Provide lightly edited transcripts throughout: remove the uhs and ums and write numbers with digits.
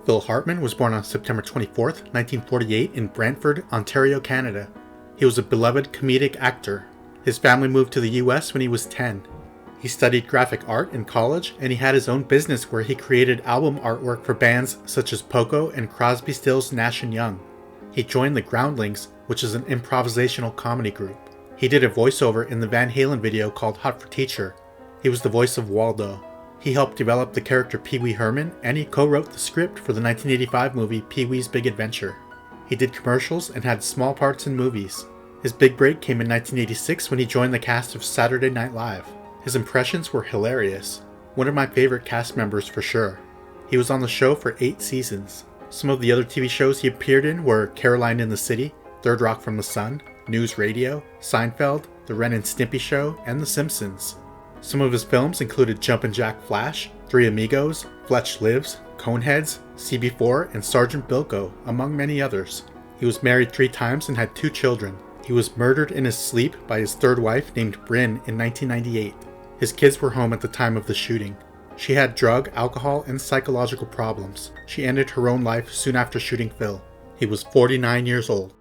Phil Hartman was born on September 24, 1948 in Brantford, Ontario, Canada. He was a beloved comedic actor. His family moved to the US when he was 10. He studied graphic art in college, and he had his own business where he created album artwork for bands such as Poco and Crosby, Stills, Nash & Young. He joined the Groundlings, which is an improvisational comedy group. He did a voiceover in the Van Halen video called Hot for Teacher. He was the voice of Waldo. He helped develop the character Pee Wee Herman, and he co-wrote the script for the 1985 movie Pee Wee's Big Adventure. He did commercials and had small parts in movies. His big break came in 1986 when he joined the cast of Saturday Night Live. His impressions were hilarious. One of my favorite cast members for sure. He was on the show for 8 seasons. Some of the other TV shows he appeared in were Caroline in the City, Third Rock from the Sun, News Radio, Seinfeld, The Ren and Stimpy Show, and The Simpsons. Some of his films included Jumpin' Jack Flash, Three Amigos, Fletch Lives, Coneheads, CB4, and Sergeant Bilko, among many others. He was married 3 times and had 2 children. He was murdered in his sleep by his 3rd wife named Bryn in 1998. His kids were home at the time of the shooting. She had drug, alcohol, and psychological problems. She ended her own life soon after shooting Phil. He was 49 years old.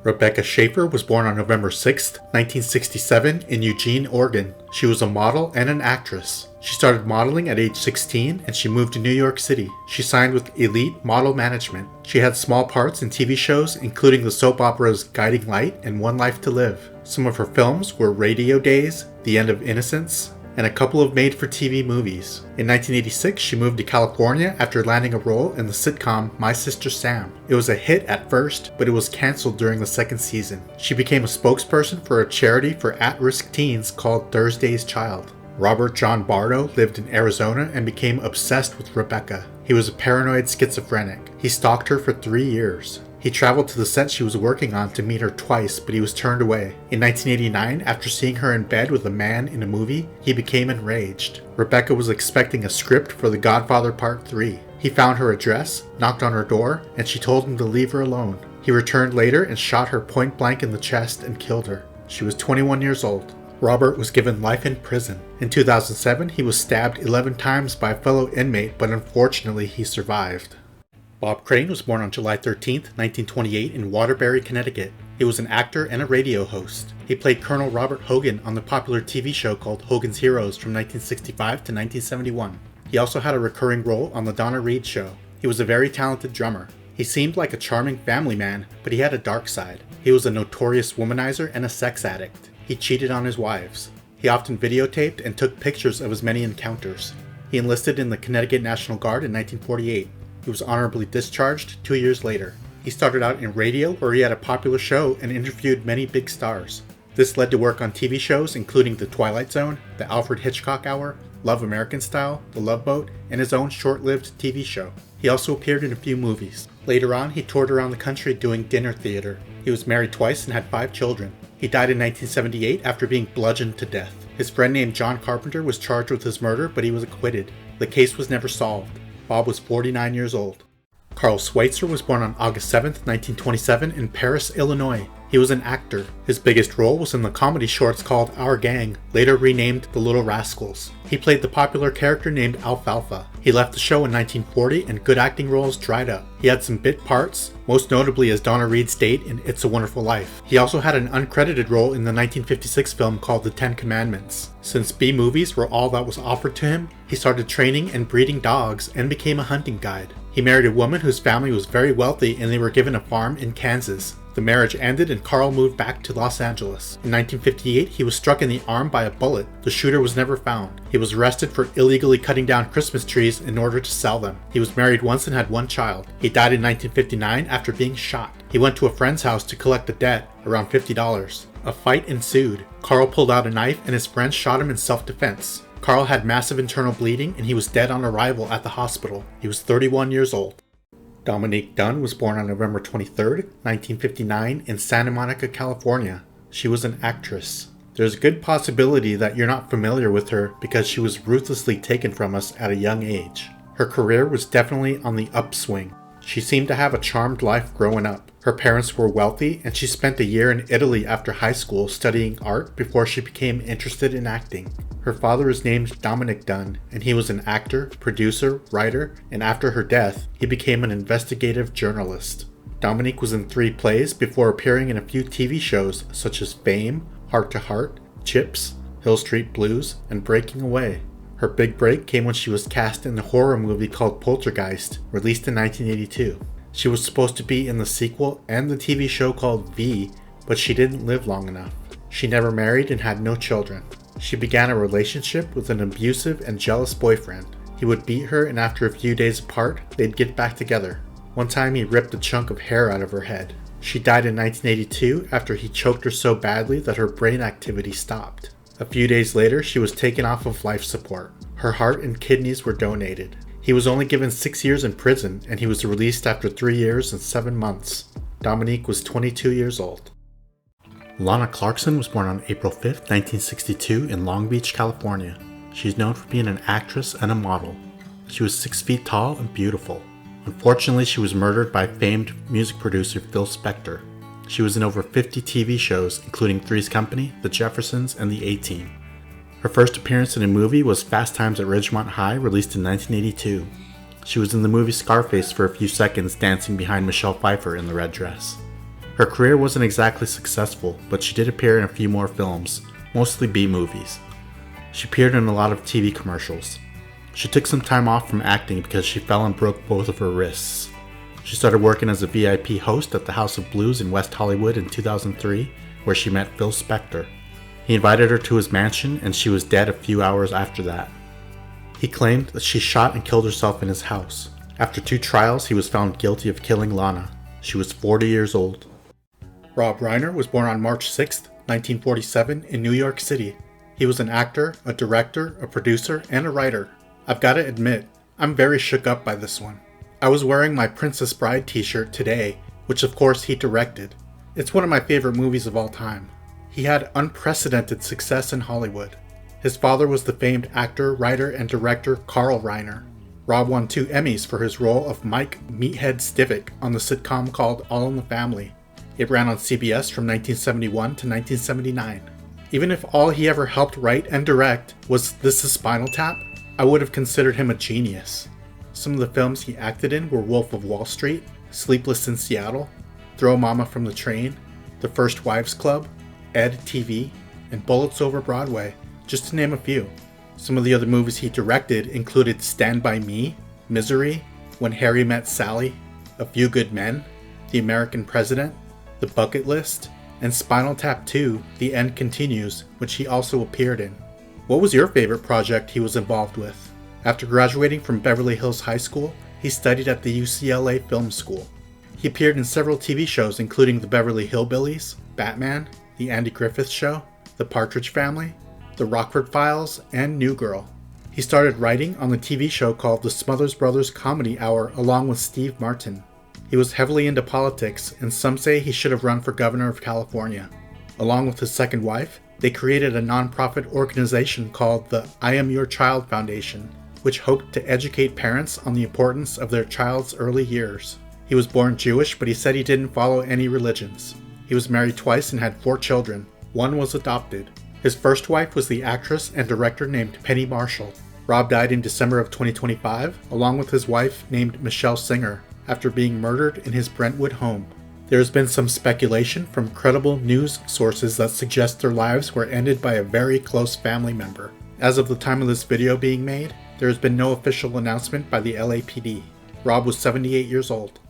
Rebecca Schaeffer was born on November 6, 1967 in Eugene, Oregon. She was a model and an actress. She started modeling at age 16 and she moved to New York City. She signed with Elite Model Management. She had small parts in TV shows including the soap operas Guiding Light and One Life to Live. Some of her films were Radio Days, The End of Innocence, and a couple of made-for-TV movies. In 1986, she moved to California after landing a role in the sitcom My Sister Sam. It was a hit at first, but it was canceled during the 2nd season. She became a spokesperson for a charity for at-risk teens called Thursday's Child. Robert John Bardo lived in Arizona and became obsessed with Rebecca. He was a paranoid schizophrenic. He stalked her for 3 years. He traveled to the set she was working on to meet her twice, but he was turned away. In 1989, after seeing her in bed with a man in a movie, he became enraged. Rebecca was expecting a script for The Godfather Part 3. He found her address, knocked on her door, and she told him to leave her alone. He returned later and shot her point blank in the chest and killed her. She was 21 years old. Robert was given life in prison. In 2007, he was stabbed 11 times by a fellow inmate, but unfortunately he survived. Bob Crane was born on July 13, 1928 in Waterbury, Connecticut. He was an actor and a radio host. He played Colonel Robert Hogan on the popular TV show called Hogan's Heroes from 1965 to 1971. He also had a recurring role on The Donna Reed Show. He was a very talented drummer. He seemed like a charming family man, but he had a dark side. He was a notorious womanizer and a sex addict. He cheated on his wives. He often videotaped and took pictures of his many encounters. He enlisted in the Connecticut National Guard in 1948. He was honorably discharged 2 years later. He started out in radio where he had a popular show and interviewed many big stars. This led to work on TV shows including The Twilight Zone, The Alfred Hitchcock Hour, Love American Style, The Love Boat, and his own short-lived TV show. He also appeared in a few movies. Later on, he toured around the country doing dinner theater. He was married twice and had 5 children. He died in 1978 after being bludgeoned to death. His friend named John Carpenter was charged with his murder, but he was acquitted. The case was never solved. Bob was 49 years old. Carl Switzer was born on August 7, 1927 in Paris, Illinois. He was an actor. His biggest role was in the comedy shorts called Our Gang, later renamed The Little Rascals. He played the popular character named Alfalfa. He left the show in 1940 and good acting roles dried up. He had some bit parts, most notably as Donna Reed's date in It's a Wonderful Life. He also had an uncredited role in the 1956 film called The 10 Commandments. Since B-movies were all that was offered to him, he started training and breeding dogs and became a hunting guide. He married a woman whose family was very wealthy and they were given a farm in Kansas. The marriage ended and Carl moved back to Los Angeles. In 1958, he was struck in the arm by a bullet. The shooter was never found. He was arrested for illegally cutting down Christmas trees in order to sell them. He was married once and had 1 child. He died in 1959 after being shot. He went to a friend's house to collect a debt, around $50. A fight ensued. Carl pulled out a knife and his friend shot him in self-defense. Carl had massive internal bleeding and he was dead on arrival at the hospital. He was 31 years old. Dominique Dunne was born on November 23, 1959 in Santa Monica, California. She was an actress. There's a good possibility that you're not familiar with her because she was ruthlessly taken from us at a young age. Her career was definitely on the upswing. She seemed to have a charmed life growing up. Her parents were wealthy, and she spent a year in Italy after high school studying art before she became interested in acting. Her father is named Dominique Dunne, and he was an actor, producer, writer, and after her death, he became an investigative journalist. Dominique was in 3 plays before appearing in a few TV shows such as Fame, Heart to Heart, Chips, Hill Street Blues, and Breaking Away. Her big break came when she was cast in the horror movie called Poltergeist, released in 1982. She was supposed to be in the sequel and the TV show called V, but she didn't live long enough. She never married and had no children. She began a relationship with an abusive and jealous boyfriend. He would beat her, and after a few days apart, they'd get back together. One time he ripped a chunk of hair out of her head. She died in 1982 after he choked her so badly that her brain activity stopped. A few days later, she was taken off of life support. Her heart and kidneys were donated. He was only given 6 years in prison, and he was released after 3 years and 7 months. Dominique was 22 years old. Lana Clarkson was born on April 5, 1962 in Long Beach, California. She is known for being an actress and a model. She was 6 feet tall and beautiful. Unfortunately, she was murdered by famed music producer Phil Spector. She was in over 50 TV shows, including Three's Company, The Jeffersons, and The A-Team. Her first appearance in a movie was Fast Times at Ridgemont High, released in 1982. She was in the movie Scarface for a few seconds, dancing behind Michelle Pfeiffer in the red dress. Her career wasn't exactly successful, but she did appear in a few more films, mostly B-movies. She appeared in a lot of TV commercials. She took some time off from acting because she fell and broke both of her wrists. She started working as a VIP host at the House of Blues in West Hollywood in 2003, where she met Phil Spector. He invited her to his mansion, and she was dead a few hours after that. He claimed that she shot and killed herself in his house. After 2 trials, he was found guilty of killing Lana. She was 40 years old. Rob Reiner was born on March 6, 1947, in New York City. He was an actor, a director, a producer, and a writer. I've got to admit, I'm very shook up by this one. I was wearing my Princess Bride t-shirt today, which of course he directed. It's one of my favorite movies of all time. He had unprecedented success in Hollywood. His father was the famed actor, writer, and director Carl Reiner. Rob won 2 Emmys for his role of Mike Meathead Stivic on the sitcom called All in the Family. It ran on CBS from 1971 to 1979. Even if all he ever helped write and direct was This Is Spinal Tap, I would have considered him a genius. Some of the films he acted in were Wolf of Wall Street, Sleepless in Seattle, Throw Mama from the Train, The First Wives Club, Ed TV, and Bullets Over Broadway, just to name a few. Some of the other movies he directed included Stand By Me, Misery, When Harry Met Sally, A Few Good Men, The American President, The Bucket List, and Spinal Tap 2, The End Continues, which he also appeared in. What was your favorite project he was involved with? After graduating from Beverly Hills High School, he studied at the UCLA Film School. He appeared in several TV shows including The Beverly Hillbillies, Batman, The Andy Griffith Show, The Partridge Family, The Rockford Files, and New Girl. He started writing on the TV show called The Smothers Brothers Comedy Hour along with Steve Martin. He was heavily into politics, and some say he should have run for governor of California. Along with his second wife, they created a nonprofit organization called the I Am Your Child Foundation, which hoped to educate parents on the importance of their child's early years. He was born Jewish, but he said he didn't follow any religions. He was married twice and had 4 children. One was adopted. His first wife was the actress and director named Penny Marshall. Rob died in December of 2025, along with his wife named Michelle Singer, after being murdered in his Brentwood home. There has been some speculation from credible news sources that suggest their lives were ended by a very close family member. As of the time of this video being made, there has been no official announcement by the LAPD. Rob was 78 years old.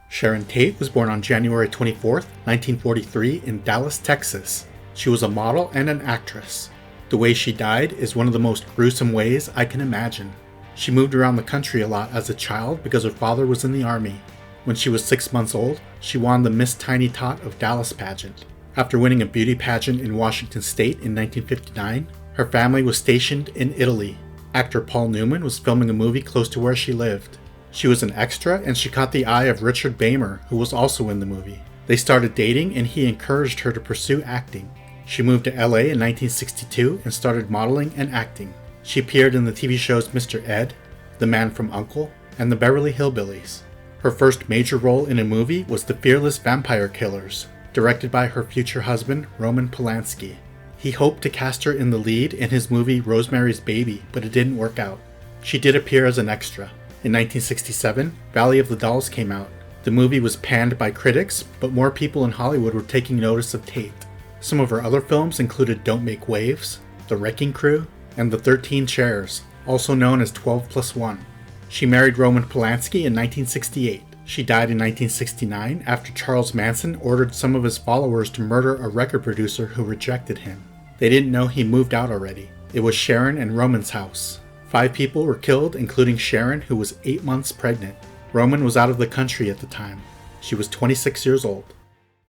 Sharon Tate was born on January 24, 1943 in Dallas, Texas. She was a model and an actress. The way she died is one of the most gruesome ways I can imagine. She moved around the country a lot as a child because her father was in the army. When she was 6 months old, she won the Miss Tiny Tot of Dallas pageant. After winning a beauty pageant in Washington State in 1959, her family was stationed in Italy. Actor Paul Newman was filming a movie close to where she lived. She was an extra, and she caught the eye of Richard Bamer, who was also in the movie. They started dating, and he encouraged her to pursue acting. She moved to LA in 1962 and started modeling and acting. She appeared in the TV shows Mr. Ed, The Man from U.N.C.L.E., and The Beverly Hillbillies. Her first major role in a movie was The Fearless Vampire Killers, directed by her future husband, Roman Polanski. He hoped to cast her in the lead in his movie Rosemary's Baby, but it didn't work out. She did appear as an extra. In 1967, Valley of the Dolls came out. The movie was panned by critics, but more people in Hollywood were taking notice of Tate. Some of her other films included Don't Make Waves, The Wrecking Crew, and The 13 Chairs, also known as 12+1. She married Roman Polanski in 1968. She died in 1969 after Charles Manson ordered some of his followers to murder a record producer who rejected him. They didn't know he moved out already. It was Sharon and Roman's house. 5 people were killed, including Sharon, who was 8 months pregnant. Roman was out of the country at the time. She was 26 years old.